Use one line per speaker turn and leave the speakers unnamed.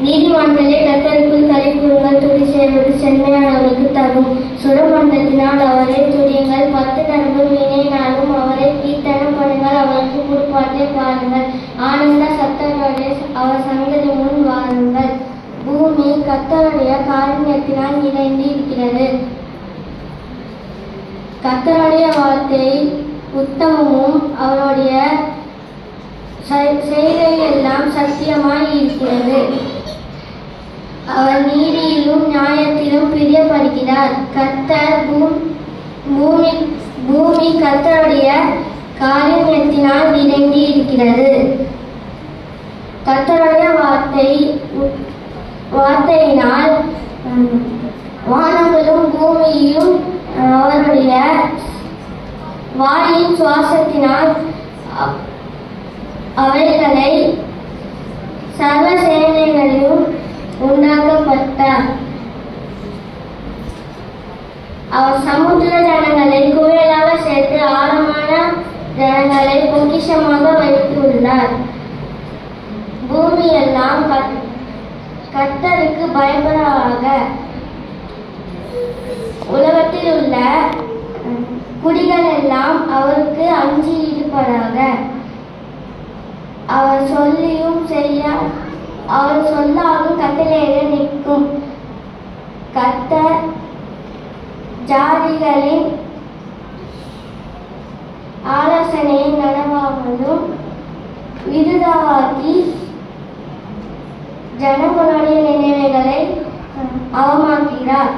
நீதிமான்களே, கர்த்தருக்குள் களி கூறுங்கள். துதி செய்வது செம்மையானவர்களுக்கு தரும். சுரமண்டலத்தினால் அவரை துதியுங்கள். 10 நரம்பு வீணையினாலும் அவரை கீர்த்தனம் பண்ணுங்கள். அவருக்கு புதுப்பாட்டை பாருங்கள். ஆனந்த சத்தத்தோடு அவர் சங்கதி முன் வாருங்கள். பூமி கர்த்தருடைய காருண்யத்தினால் நிறைந்து இருக்கிறது. கர்த்தருடைய வார்த்தை உத்தமமும் அவருடைய செய்கை எல்லாம் சத்தியமாய் இருக்கிறது. அவர் நீதியிலும் நியாயத்திலும் பிரியப்படுகிறார். கர்த்தர் பூமி கர்த்தருடைய காருண்யத்தினால் நிறைந்து இருக்கிறது. கர்த்தருடைய வார்த்தையினால் வானங்களும் பூமியும் அவருடைய வாயின் சுவாசத்தினால் அவைகளை சர்வ சேனைகளிலும் உண்டாக்கப்பட்டார். அவர் சமுத்திர ஜனங்களை குவியலாக சேர்த்து ஆழமான ஜனங்களை பொக்கிஷமாக வைத்துள்ளார். பூமியெல்லாம் கர்த்தருக்கு பயப்படாக. உலகத்தில் உள்ள குடிகள் எல்லாம் அவருக்கு அஞ்சி இருப்பதாக. அவர் சொல்லியும் அவர் சொல்லாலும் கட்டளையிட நிற்கும். கர்த்தர் ஜாதிகளின் ஆலோசனையை நடவாமலும் விருதாவாக்கி ஜனங்களுடைய நினைவுகளை அவமாக்குகிறார்.